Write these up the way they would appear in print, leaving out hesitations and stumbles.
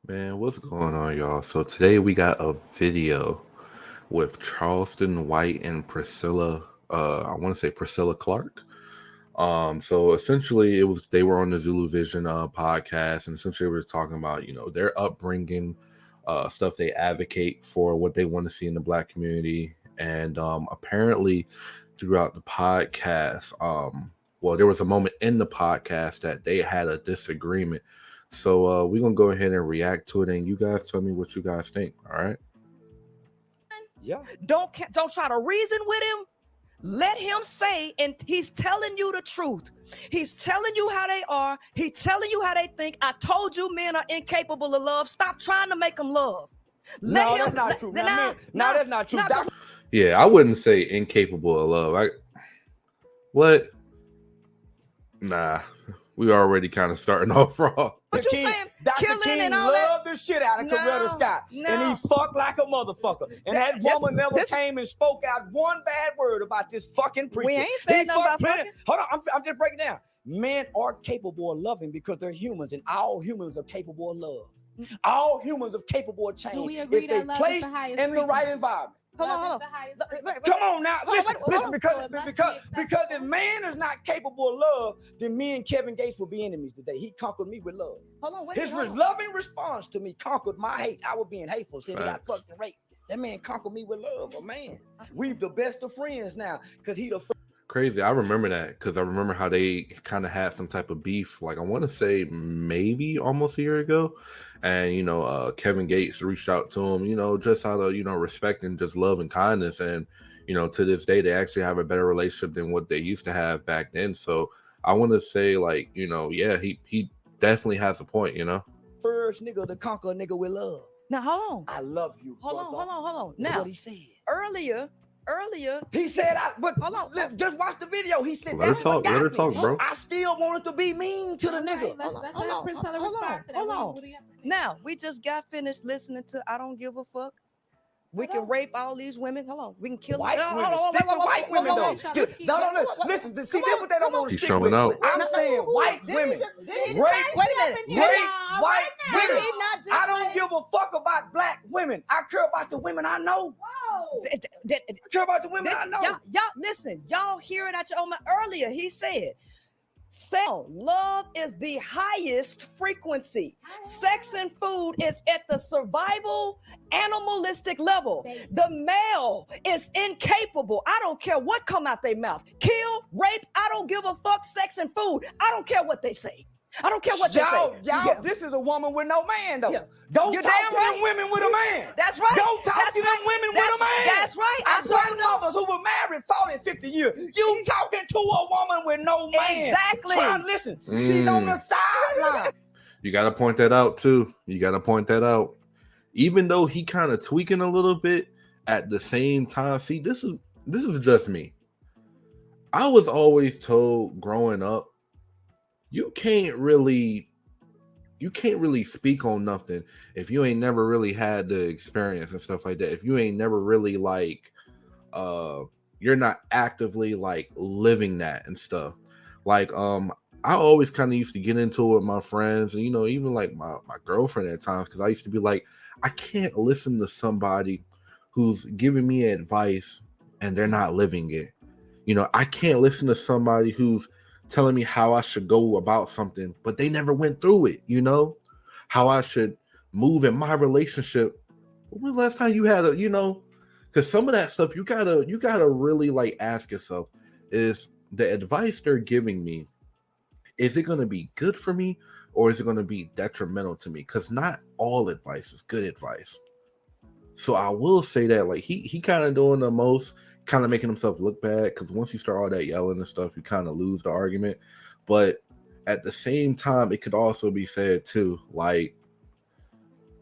Man, what's going on, y'all? So today we got a video with Charleston White and Priscilla. I want to say Priscilla Clark. So essentially, it was they were on the Zulu Vision podcast, and essentially we were talking about their upbringing, stuff they advocate for, what they want to see in the Black community, and apparently throughout the podcast, well, there was a moment in the podcast that they had a disagreement. So we're gonna go ahead and react to it, and you guys tell me what you guys think. All right. Yeah. Don't try to reason with him. Let him say, and he's telling you the truth. He's telling you how they are. He's telling you how they think. I told you men are incapable of love. Stop trying to make them love. That's not true. That's not true. Yeah, I wouldn't say incapable of love. What? Nah, we already kind of starting off wrong. What you saying? Dr. Killing King and all loved the shit out of Coretta Scott. And he fucked like a motherfucker. And that woman never came and spoke out one bad word about this fucking preacher. We ain't saying nothing about fucking. Hold on, I'm just breaking down. Men are capable of loving because they're humans, and all humans are capable of love. All humans are capable of change if they placed in the right environment. Hold on. Come on now, listen, because if man is not capable of love, then me and Kevin Gates will be enemies today. He conquered me with love. His loving response to me conquered my hate. I was being hateful, saying he got fucked and raped. That man conquered me with love, but man, we the best of friends now because he the Crazy. I remember that because I remember how they kind of had some type of beef. Like I want to say maybe almost a year ago, and Kevin Gates reached out to him, just out of respect and just love and kindness, and to this day they actually have a better relationship than what they used to have back then. So I want to say yeah, he definitely has a point. First nigga to conquer a nigga with love. Now hold on. I love you. Hold on. That's Now what he said. Earlier, he said, but hold on, just watch the video. He said, let her talk, bro. I still wanted to be mean to the nigga. Let's let Princella respond to that. Hold on. Now, we just got finished listening to I Don't Give a Fuck. We can rape all these women. Hold on. We can kill white them. women. Stick with white women, though. No. Listen, see, that's what they don't want to stick with. I'm saying white women. Rape white women. I don't give a fuck about black women. I care about the women I know. I care about the women I know. Y'all, listen. Y'all hear it at your own. Earlier, he said, love is the highest frequency. Sex and food is at the survival animalistic level. The male is incapable. I don't care what come out their mouth. Kill, rape, I don't give a fuck. Sex and food, I don't care what they say. I don't care what they say. Y'all, this is a woman with no man, though. Yeah. Don't talk to them women with a man. That's right. Don't talk to them women with a man. That's right. I grandmothers who were married 40 and 50 years. You talking to a woman with no man. Exactly. Try and listen. She's on the sideline. You got to point that out, too. Even though he kind of tweaking a little bit at the same time. See, this is just me. I was always told growing up, you can't really speak on nothing if you ain't never really had the experience and stuff like that. If you ain't never really you're not actively living that and stuff. I always kind of used to get into it with my friends and even my girlfriend at times, because I used to be like, I can't listen to somebody who's giving me advice and they're not living it. I can't listen to somebody who's telling me how I should go about something, but they never went through it, how I should move in my relationship. When was the last time you had because some of that stuff you gotta really ask yourself, is the advice they're giving me, is it going to be good for me or is it going to be detrimental to me? Because not all advice is good advice. So I will say that he kind of doing the most, kind of making himself look bad, because once you start all that yelling and stuff, you kind of lose the argument. But at the same time, it could also be said too, on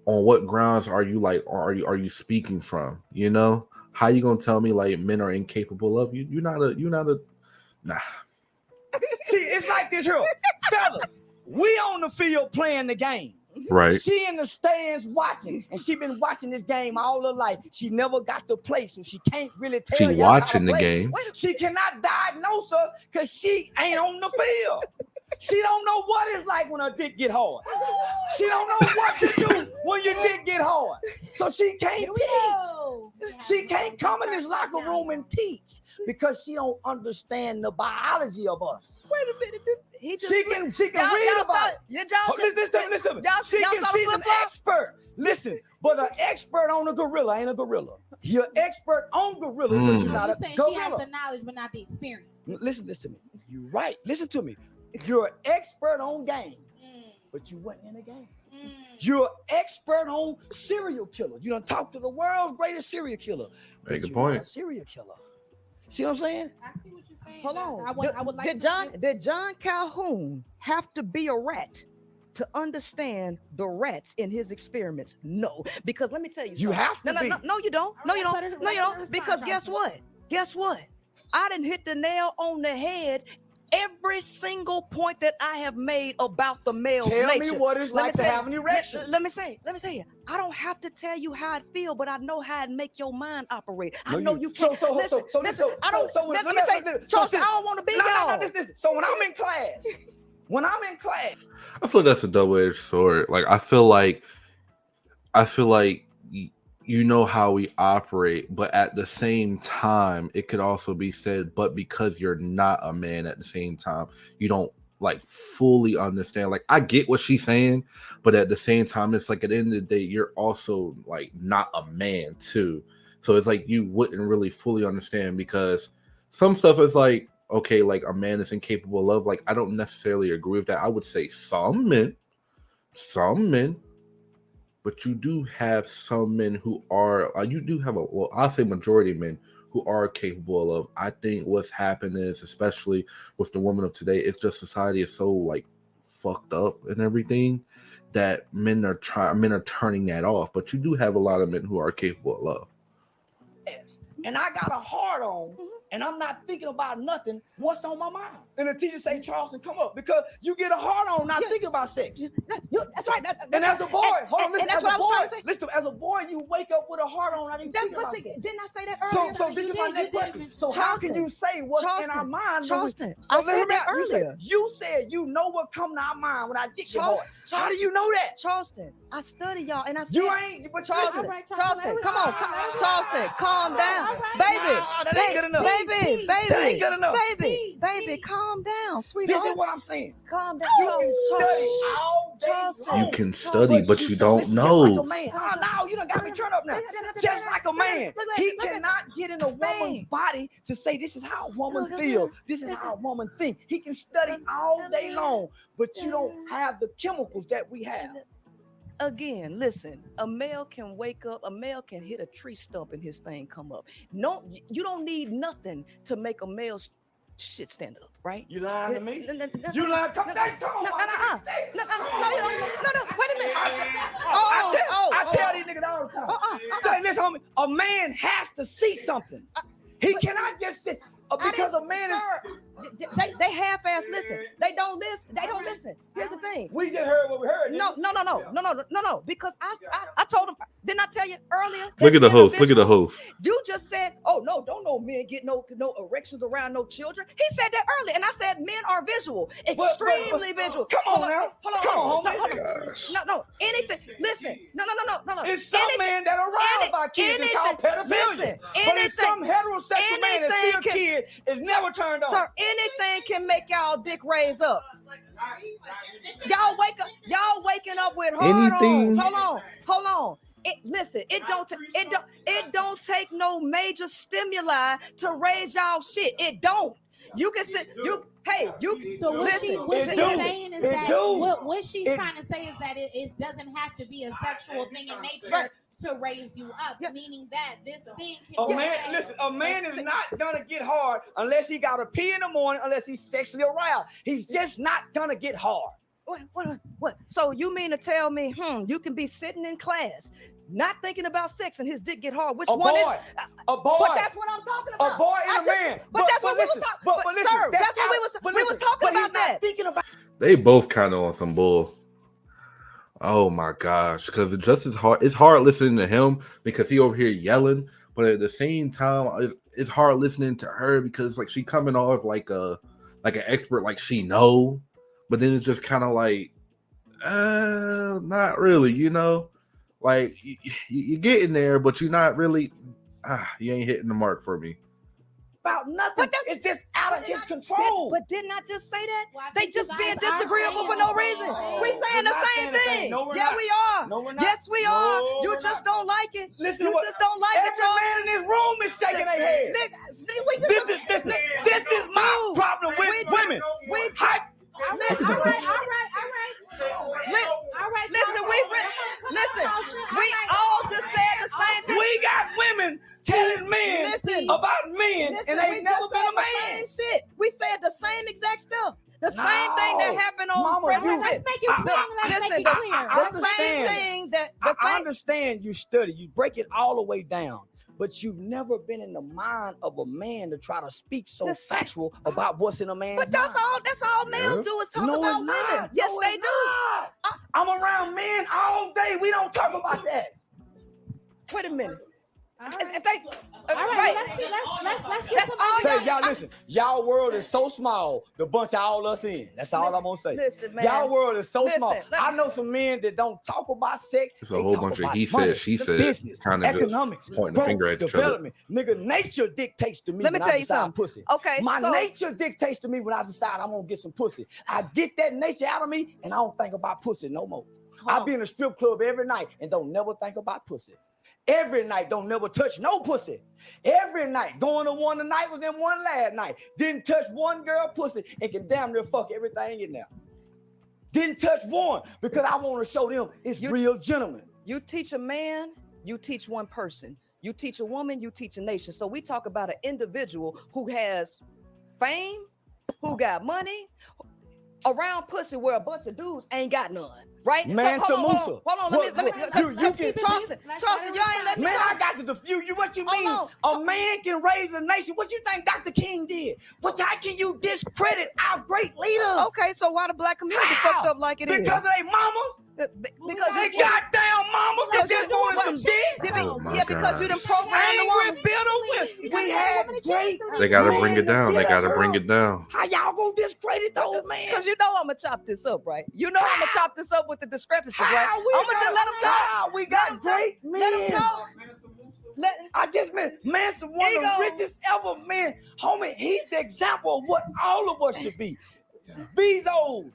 what grounds are you are you speaking from? How you gonna tell me men are incapable of you? You're not a nah. See, it's like this here, fellas. We on the field playing the game. Right. She in the stands watching, and she been watching this game all her life. She never got to play, so she can't really tell you watching how to the play. game. She cannot diagnose us because she ain't on the field. She don't know what it's like when her dick get hard. She don't know what to do when your dick get hard. So she can't teach. She can't come in this locker room and teach because she don't understand the biology of us. Wait a minute. She can read about it. Listen. She's an expert. Listen, but an expert on a gorilla ain't a gorilla. You're an expert on gorillas, but you're not a gorilla. She has the knowledge, but not the experience. Listen to me. You're right. Listen to me. You're an expert on games, but you wasn't in a game. You're an expert on serial killer. You done talk to the world's greatest serial killer. Make a point. A serial killer. See what I'm saying? I see what you're saying. Hold on. I would like did John Calhoun have to be a rat to understand the rats in his experiments? No, because let me tell you something. You have to be. No, you don't. No, you don't. Because guess what? I done hit the nail on the head every single point that I have made about the male's nature. Tell me what it's like to have an erection. Let me tell you, I don't have to tell you how I feel, but I know how it make your mind operate. I know you can't. Listen, I don't want to be y'all. Listen. So when I'm in class, I feel like that's a double-edged sword. Like I feel like you know how we operate, but at the same time, it could also be said, but because you're not a man at the same time, you don't like fully understand. Like I get what she's saying, but at the same time, it's like at the end of the day, you're also like not a man too. So it's like you wouldn't really fully understand because some stuff is like, okay, like a man is incapable of love. Like I don't necessarily agree with that. I would say some men, but you do have some men who are, you do have I'll say majority of men who are capable of love. I think what's happened is, especially with the women of today, it's just society is so like fucked up and everything that men are turning that off. But you do have a lot of men who are capable of love. Yes. And I got a hard on. And I'm not thinking about nothing. What's on my mind? And the teacher say, Charleston, come up, because you get a hard on not thinking about sex. That's right. And as a boy, listen, that's what I was trying to say. Listen, as a boy, you wake up with a hard on. I didn't think about sex. Didn't I say that earlier? So this is my next question. So how can you say what's in our mind? Charleston, I said that earlier. You said you know what come to our mind when I get your heart. How do you know that? Charleston, I study y'all, and I said you ain't. But Charleston, come on, Charleston, calm down, baby. That ain't good enough. That ain't good enough. Baby, calm down, sweetheart. This is what I'm saying. Calm down. You can study all day long. You can study, but you don't know. Just like a man. No, you done got me turned up now. Just like a man. He cannot get in a woman's body to say this is how a woman feels. This is how a woman think. He can study all day long, but you don't have the chemicals that we have. Again, listen, a male can wake up, a male can hit a tree stump and his thing come up. No, you don't need nothing to make a male's shit stand up, right? You lying to me? You lying? Come on. No, wait a minute. I tell these niggas all the time. Say this, homie, a man has to see something. He cannot just sit, because a man is... They half-ass listen. They don't listen. Here's the thing. We just heard what we heard. No. Because I told him. Didn't I tell you earlier? Look at the host. You just said, "Oh no, don't no men get no erections around no children." He said that earlier, and I said men are visual, extremely visual. Come on now. Hold on. No. Anything. Listen. No. It's some men that are aroused by kids and called pedophilia. But it's some heterosexual man that see a kid is never turned on. Sir, anything can make y'all dick raise up. Y'all waking up with hard-ons. Hold on. It don't take no major stimuli to raise y'all shit. It don't. You can sit. So what she's saying is that what she's trying to say is that it doesn't have to be a sexual thing in nature to raise you up, meaning that this thing can a man is not gonna get hard unless he got to pee in the morning, unless he's sexually aroused. He's just not gonna get hard. What? So you mean to tell me, you can be sitting in class, not thinking about sex, and his dick get hard? Which one is a boy? But that's what I'm talking about. A boy and a man. But that's what we was talking. But sir, that's what we was talking about. That. Thinking about. They both kind of on some bull. Oh my gosh, because it's just as hard. It's hard listening to him because he over here yelling, but at the same time, it's hard listening to her because like she coming off like an expert, like she know, but then it's just kind of like, not really, you know, like you're getting there, but you're not really, you ain't hitting the mark for me. About nothing. It's just out of his control. But didn't I just say that? They just being disagreeable for no reason. We saying the same thing. No, yeah, we are. No, we're not. Yes, we are. You just don't like it. Listen, you just don't like it, Charles. Every man in this room is shaking their head. This is my problem with women. All right. Listen, we all just said the same thing. We got women telling men about men, and they never been a man. Shit. We said the same exact stuff. The same thing that happened on President. Let's make it clear. The same thing that I understand you study, you break it all the way down. But you've never been in the mind of a man to try to speak so factual about what's in a man's mind. But that's all males do is talk about women. Yes, they do. I'm around men all day. We don't talk about that. Wait a minute. All right. Let's get some. Say, y'all listen. Y'all world is so small. The bunch of all us in. That's all I'm gonna say. Listen, man. Y'all world is so small. I know some men that don't talk about sex. It's a whole bunch of he said, she said, business, kind of economics, pointing the finger at each other. development. Nigga, nature dictates to me. Let me tell you something. Pussy. Okay, my nature dictates to me when I decide I'm gonna get some pussy. I get that nature out of me, and I don't think about pussy no more. I be in a strip club every night and don't never think about pussy. Every night, don't never touch no pussy. Every night, going to one tonight was in one last night. Didn't touch one girl pussy and can damn near fuck everything in there. Didn't touch one because I want to show them it's real gentlemen. You teach a man, you teach one person. You teach a woman, you teach a nation. So we talk about an individual who has fame, who got money, around pussy where a bunch of dudes ain't got none. Right? Man, so, hold on. Let me Charleston, y'all ain't let me talk. I got to defuse you. What you mean? A man can raise a nation. What you think Dr. King did? How can you discredit our great leaders? Okay, so why the black community fucked up like it is? Because of their mamas? Because they goddamn mamas that just wanted some dick? Because you done programmed the woman. We had great. They gotta bring it down. They gotta bring it down. How y'all gonna discredit those men? Because you know I'm gonna chop this up, right? You know I'm gonna chop this up with the discrepancies, right? I'm gonna just let them talk. We got great men. Let them talk. I just meant Manson, one of the richest ever men. Homie, he's the example of what all of us should be. Bezos,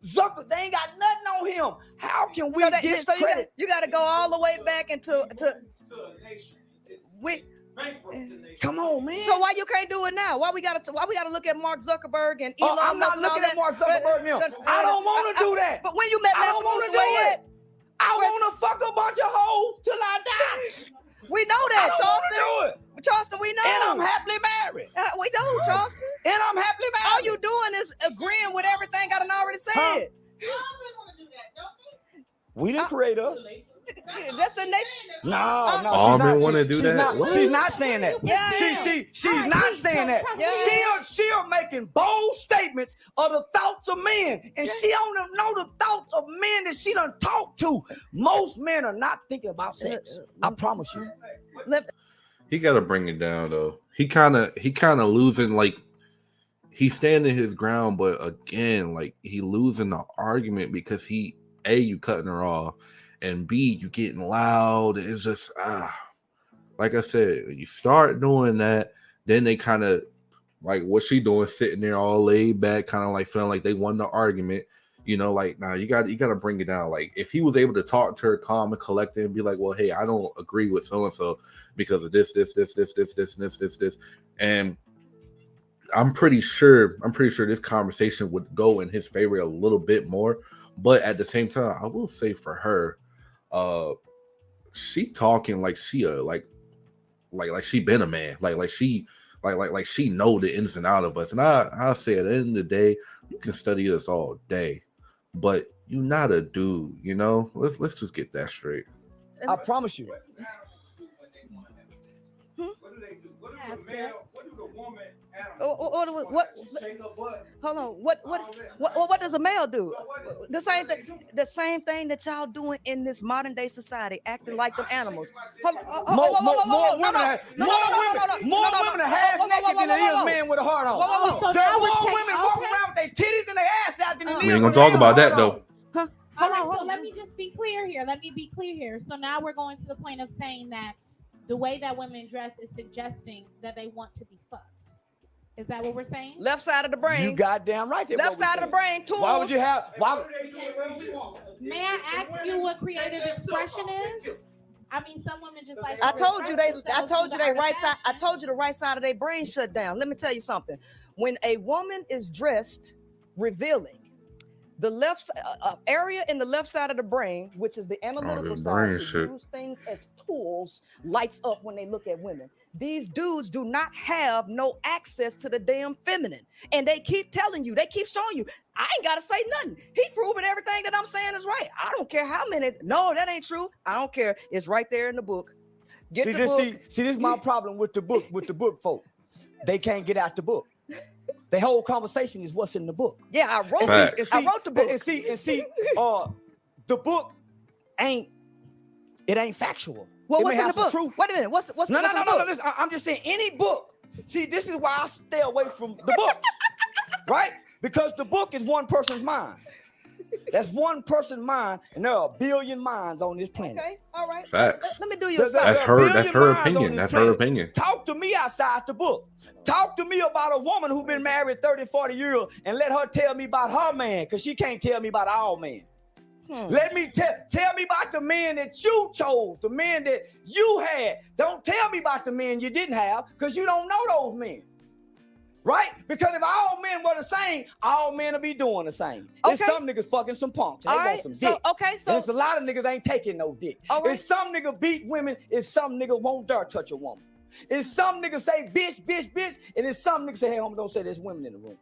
Zucker, they ain't got nothing on him. How can we discredit? You got to go all the way back into Come on, man. So why you can't do it now? Why we gotta look at Mark Zuckerberg and Elon Musk? I'm not looking at Mark Zuckerberg now. I don't want to do that. But when you met Manson, I want to fuck a bunch of hoes till I die. We know that, Charleston. I don't do it. Charleston, we know. And I'm happily married. We do, Charleston. And I'm happily married. All you doing is agreeing with everything I done already said. We didn't create us. That's the next. No. All men want to do that. She's not saying that. Yeah. She's not saying that. Yeah. She's making bold statements of the thoughts of men, and she don't know the thoughts of men that she done talked to. Most men are not thinking about sex. I promise you. He got to bring it down though. He kind of losing, like he's standing his ground, but again, like he losing the argument because you cutting her off. And B, you getting loud. It's just like I said, when you start doing that, then they kind of like what she doing, sitting there all laid back, kind of like feeling like they won the argument. You know, like nah, you got to bring it down. Like if he was able to talk to her calm and collected and be like, well, hey, I don't agree with so and so because of this, and I'm pretty sure this conversation would go in his favor a little bit more. But at the same time, I will say for her, she talking like she like she been a man, like she know the ins and out of us. And I say at the end of the day, you can study us all day, but you're not a dude, you know. Let's just get that straight. I promise you. What do they do? What do the male? What do the woman Shake her butt. Hold on. What does a male do? The same thing. The same thing that y'all doing in this modern day society, acting like them animals. More women are half naked than it is men with a heart on. So there are now more women walking around with their titties and their ass out than We ain't gonna talk about that though. All right, so let me just be clear here. So now we're going to the point of saying that the way that women dress is suggesting that they want to be fucked. Is that what we're saying? Left side of the brain. You goddamn right. Left side of the brain too. Why would you have? May I ask you what creative expression is? I mean, some women just like. I told you the right side of their brain shut down. Let me tell you something. When a woman is dressed revealing, the left area in the left side of the brain, which is the analytical side, to use things as tools, lights up when they look at women. These dudes do not have no access to the damn feminine. And they keep telling you, they keep showing you, I ain't got to say nothing. He proving everything that I'm saying is right. I don't care how many. No, that ain't true. I don't care. It's right there in the book. Get the book. See, this is my problem with the book folk. They can't get out the book. The whole conversation is what's in the book. Yeah, I wrote the book. And see, the book ain't factual. Well, what's in the book? Truth. Wait a minute. What's in the book? No. Listen, I'm just saying any book. See, this is why I stay away from the book, right? Because the book is one person's mind. That's one person's mind, and there are a billion minds on this planet. Okay, all right. Facts. Let me do your side. That's her opinion. That's her opinion. Talk to me outside the book. Talk to me about a woman who's been married 30, 40 years and let her tell me about her man, because she can't tell me about all men. Let me tell me about the men that you chose, the men that you had. Don't tell me about the men you didn't have, because you don't know those men. Right? Because if all men were the same, all men will be doing the same. Okay. There's some niggas fucking some punks. They want some dick. So there's a lot of niggas ain't taking no dick. Right. If some nigga beat women, if some nigga won't dare touch a woman. If some niggas say bitch, and if some niggas say, hey, homie, don't say there's women in the room.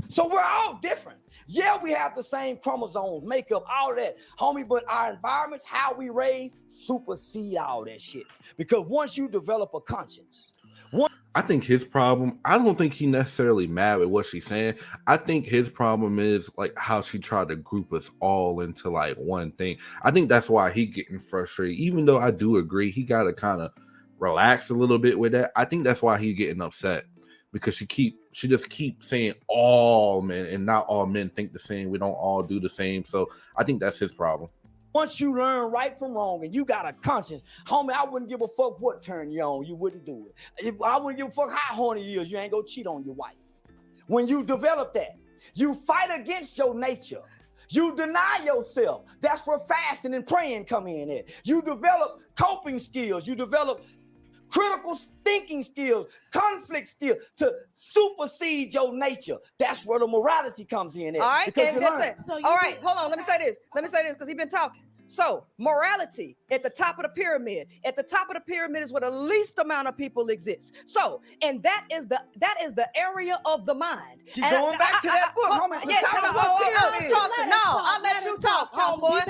So we're all different. Yeah, we have the same chromosomes, makeup, all that, homie, but our environments, how we raise, supersede all that shit. Because once you develop a conscience, I think his problem, I don't think he necessarily mad at what she's saying. I think his problem is like how she tried to group us all into like one thing. I think that's why he getting frustrated. Even though I do agree, he got to kind of relax a little bit with that. I think that's why he getting upset, because she just keeps saying all men, and not all men think the same. We don't all do the same. So I think that's his problem. Once you learn right from wrong and you got a conscience, homie, I wouldn't give a fuck what turn you on. You wouldn't do it. I wouldn't give a fuck how horny you is. You ain't gonna cheat on your wife. When you develop that, you fight against your nature. You deny yourself. That's where fasting and praying come in at. You develop coping skills. You develop critical thinking skills, conflict skills to supersede your nature. That's where the morality comes in at. All right, and that's it. All right, hold on. Let me say this because he's been talking. So morality at the top of the pyramid. At the top of the pyramid is where the least amount of people exist. So, and that is the area of the mind. She's going back to that book, homie. I'll let you talk, homeboy.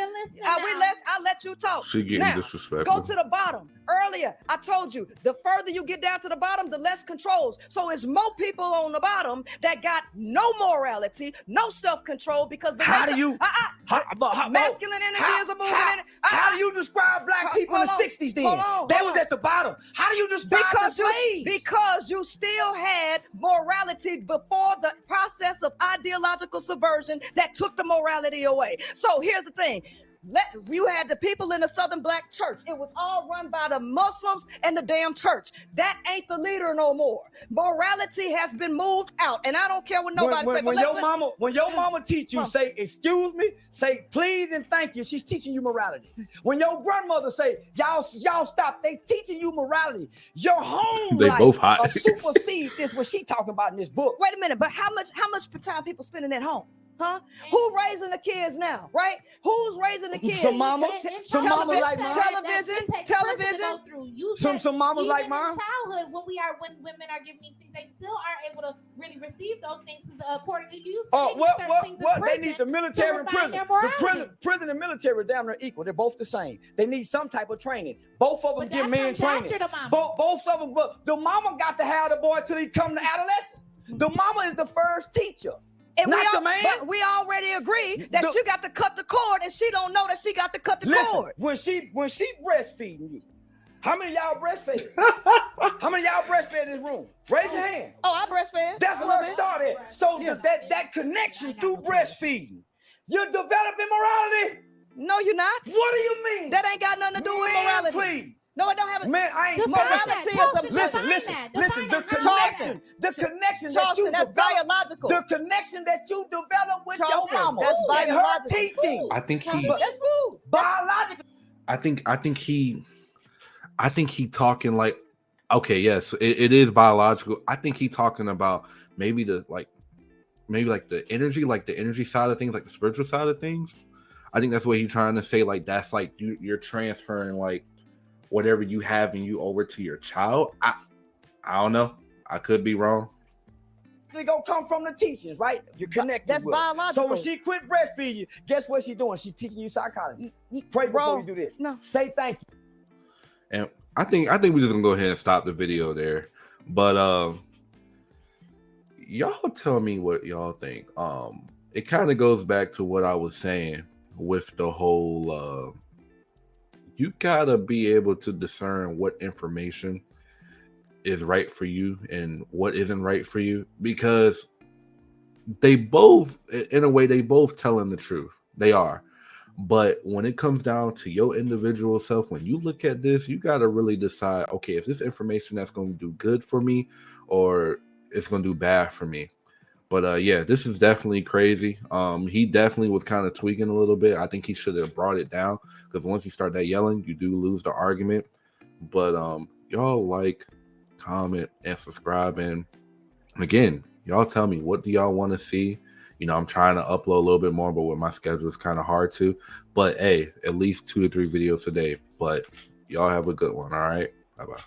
I'll let you talk. She getting disrespectful. Go to the bottom. Earlier, I told you, the further you get down to the bottom, the less controls. So it's more people on the bottom that got no morality, no self-control, because the masculine energy is a movement. How do you describe black people in the 60s then? They was at the bottom. How do you describe the slaves? Because you still had morality before the process of ideological subversion that took the morality away. So here's the thing. You had the people in the Southern Black church. It was all run by the Muslims and the damn church. That ain't the leader no more. Morality has been moved out, and I don't care what nobody say. When your mama teach you, say excuse me, say please and thank you. She's teaching you morality. When your grandmother say y'all stop, they teaching you morality. Your home they life both hot. Supersede this what she talking about in this book. Wait a minute, but how much time people spending at home? Huh? Who raising the kids now, right? Who's raising the kids? Some mama like mine. Television. Some mamas like mine. Childhood, when women are given these things, they still aren't able to really receive those things because according to you, they need the military and prison. Prison and military are down there equal. They're both the same. They need some type of training. Both of them give men training. Both of them, but the mama got to have the boy till he come to adolescence. The mama is the first teacher. And but we already agree that you got to cut the cord, and she don't know that she got to cut the cord. When she breastfeeding you, how many of y'all breastfed? How many of y'all breastfed in this room? Raise your hand. Oh, I breastfed. That's where I started. So that connection through breastfeeding, you're developing morality. No, you're not. What do you mean? That ain't got nothing to do with morality. Please. No, it don't have. Man, I ain't. Morality is a listen. The connection that you that's develop, biological. The connection that you develop with your mama. That's biological. Her teaching. I think he. That's food. Biological. I think he talking like, okay, yes, it is biological. I think he talking about maybe the energy side of things, like the spiritual side of things. I think that's what he's trying to say. Like, that's like you're transferring like whatever you have in you over to your child. I don't know. I could be wrong. They gonna come from the teachings, right? You're connected. That's biological. So when she quit breastfeeding you, guess what she's doing? She's teaching you psychology. Pray before you do this. No. Say thank you. And I think we're just gonna go ahead and stop the video there. But y'all tell me what y'all think. It kind of goes back to what I was saying with the whole you gotta be able to discern what information is right for you and what isn't right for you, because they both, in a way, they both telling the truth. They are. But when it comes down to your individual self, when you look at this, you got to really decide, okay, is this information that's going to do good for me or it's going to do bad for me? But yeah, this is definitely crazy. He definitely was kind of tweaking a little bit. I think he should have brought it down, because once you start that yelling, you do lose the argument. But y'all like, comment, and subscribe. And again, y'all tell me, what do y'all want to see? You know, I'm trying to upload a little bit more, but with my schedule, it's kind of hard to. But hey, at least 2 to 3 videos a day. But y'all have a good one. All right. Bye-bye.